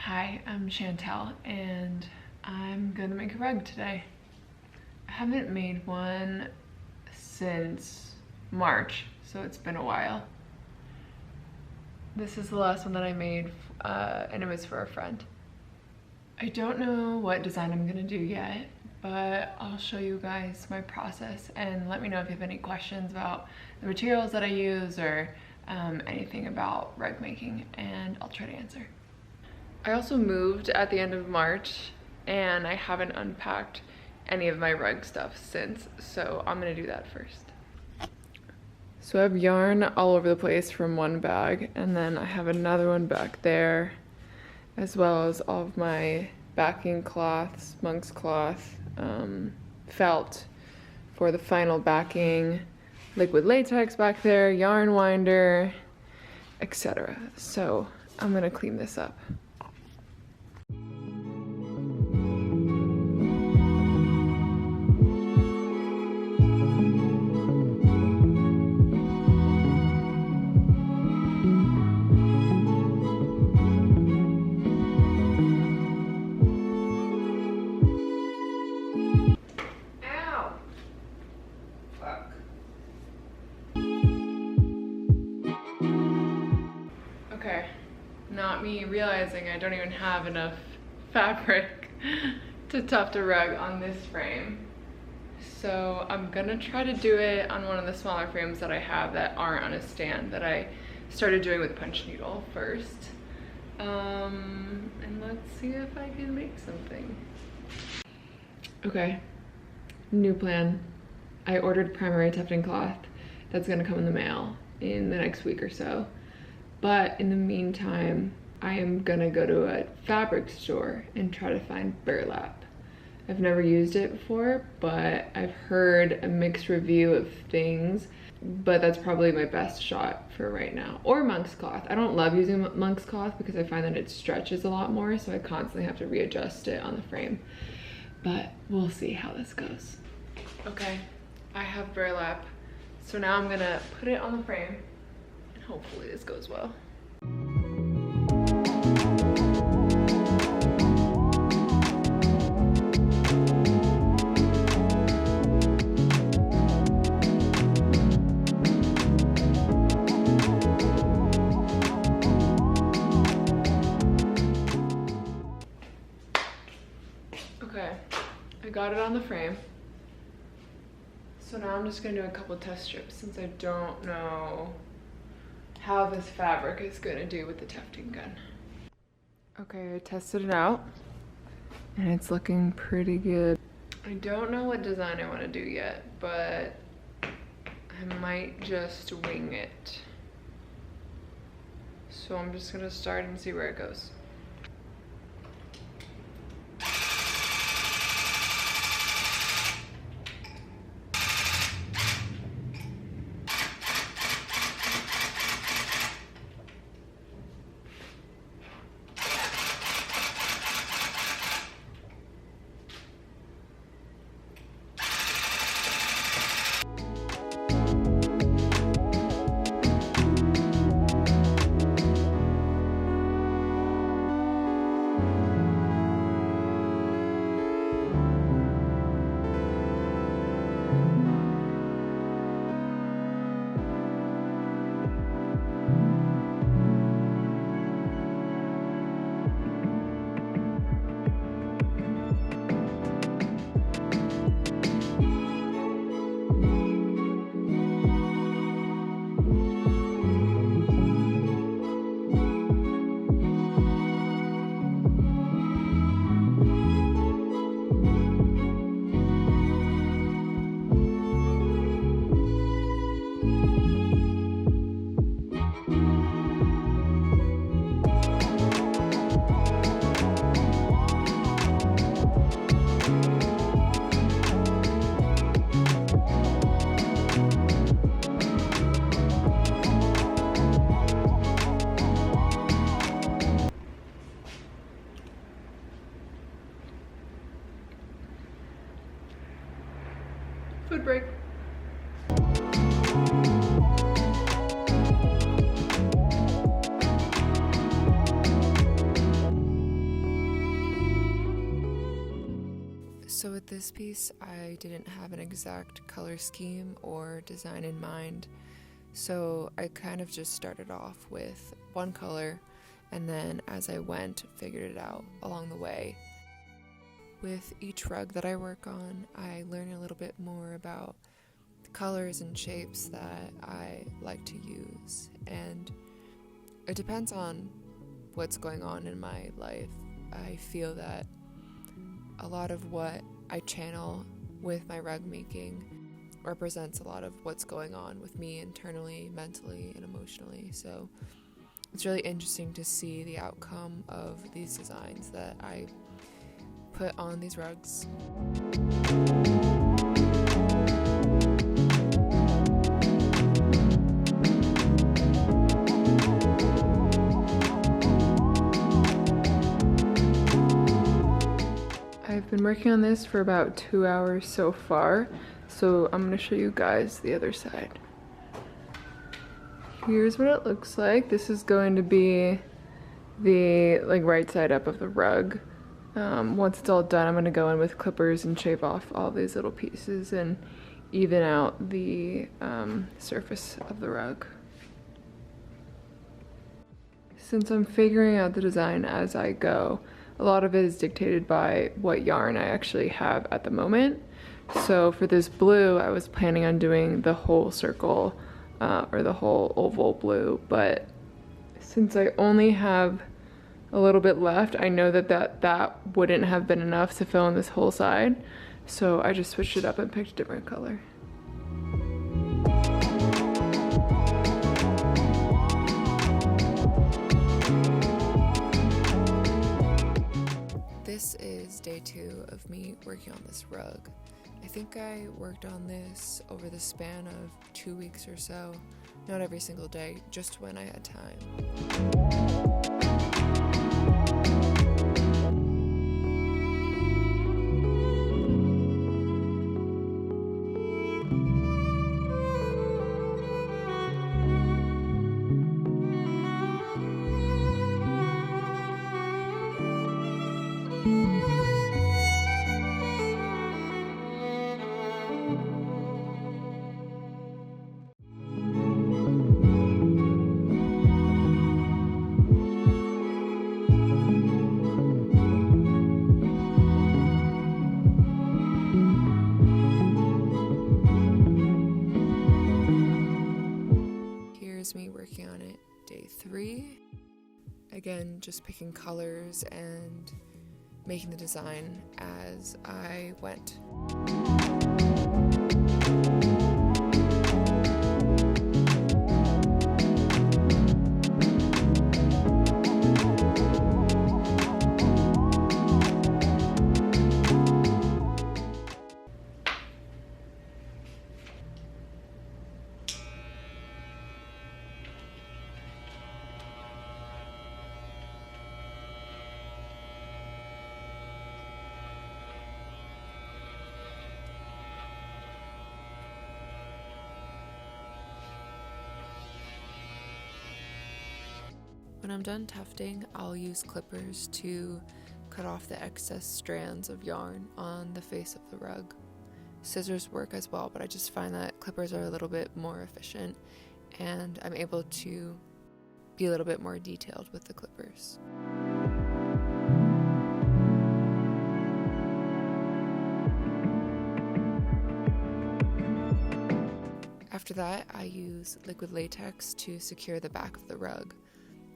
Hi, I'm Chantel and I'm gonna make a rug today. I haven't made one since March, so it's been a while. This is the last one that I made and it was for a friend. I don't know what design I'm gonna do yet, but I'll show you guys my process and let me know if you have any questions about the materials that I use or anything about rug making, and I'll try to answer. I also moved at the end of March and I haven't unpacked any of my rug stuff since, so I'm gonna do that first. So I have yarn all over the place from one bag, and then I have another one back there, as well as all of my backing cloths, monk's cloth, felt for the final backing, liquid latex back there, yarn winder, etc. So I'm gonna clean this up. Okay, not me realizing I don't even have enough fabric to tuft a rug on this frame. So I'm gonna try to do it on one of the smaller frames that I have that aren't on a stand, that I started doing with punch needle first. And let's see if I can make something. Okay, new plan. I ordered primary tufting cloth that's gonna come in the mail in the next week or so. But in the meantime, I am gonna go to a fabric store and try to find burlap. I've never used it before, but I've heard a mixed review of things, but that's probably my best shot for right now. Or monk's cloth. I don't love using monk's cloth because I find that it stretches a lot more, so I constantly have to readjust it on the frame. But we'll see how this goes. Okay, I have burlap. So now I'm gonna put it on the frame. Hopefully this goes well. Okay, I got it on the frame. So now I'm just gonna do a couple test strips since I don't know how this fabric is gonna do with the tufting gun. Okay, I tested it out and it's looking pretty good. I don't know what design I want to do yet, but I might just wing it. So I'm just gonna start and see where it goes. Food break. So with this piece, I didn't have an exact color scheme or design in mind, so I kind of just started off with one color, and then as I went, figured it out along the way. With each rug that I work on, I learn a little bit more about the colors and shapes that I like to use, and it depends on what's going on in my life. I feel that a lot of what I channel with my rug making represents a lot of what's going on with me internally, mentally, and emotionally. So it's really interesting to see the outcome of these designs that I put on these rugs. I've been working on this for about 2 hours so far, so I'm going to show you guys the other side. Here's what it looks like. This is going to be the right side up of the rug. Once it's all done, I'm going to go in with clippers and shave off all these little pieces and even out the surface of the rug. Since I'm figuring out the design as I go, a lot of it is dictated by what yarn I actually have at the moment. So for this blue, I was planning on doing the whole circle or the whole oval blue, but since I only have a little bit left, I know that wouldn't have been enough to fill in this whole side. So I just switched it up and picked a different color. This is day 2 of me working on this rug. I think I worked on this over the span of 2 weeks or so. Not every single day, just when I had time. Me working on it day 3. Again, just picking colors and making the design as I went. When I'm done tufting, I'll use clippers to cut off the excess strands of yarn on the face of the rug. Scissors work as well, but I just find that clippers are a little bit more efficient and I'm able to be a little bit more detailed with the clippers. After that, I use liquid latex to secure the back of the rug.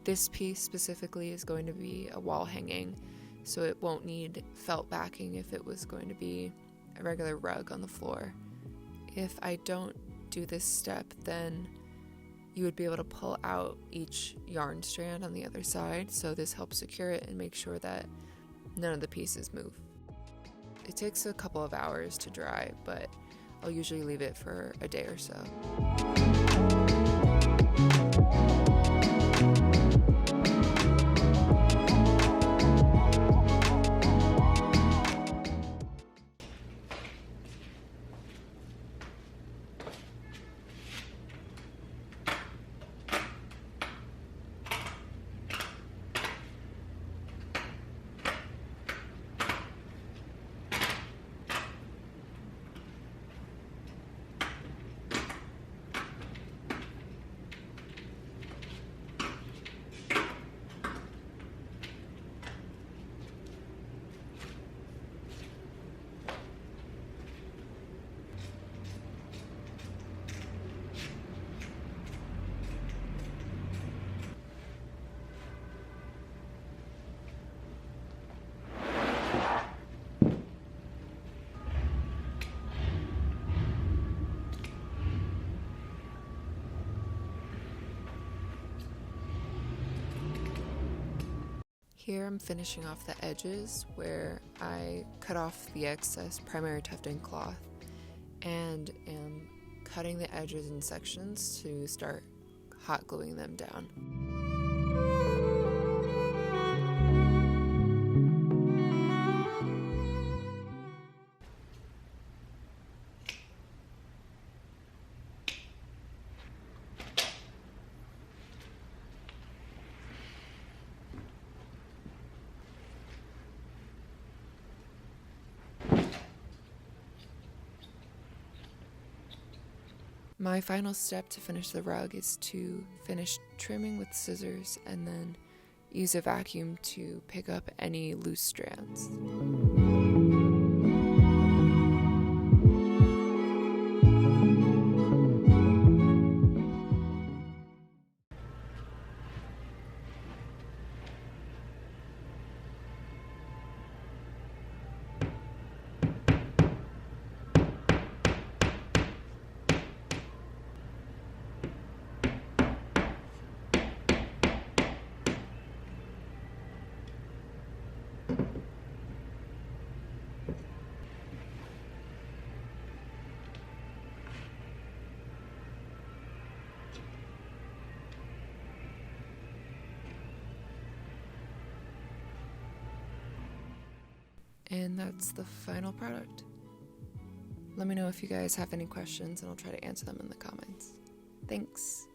This piece specifically is going to be a wall hanging, so it won't need felt backing if it was going to be a regular rug on the floor. If I don't do this step, then you would be able to pull out each yarn strand on the other side, so this helps secure it and make sure that none of the pieces move. It takes a couple of hours to dry, but I'll usually leave it for a day or so. Here I'm finishing off the edges where I cut off the excess primary tufting cloth and am cutting the edges in sections to start hot gluing them down. My final step to finish the rug is to finish trimming with scissors and then use a vacuum to pick up any loose strands. And that's the final product. Let me know if you guys have any questions and I'll try to answer them in the comments. Thanks.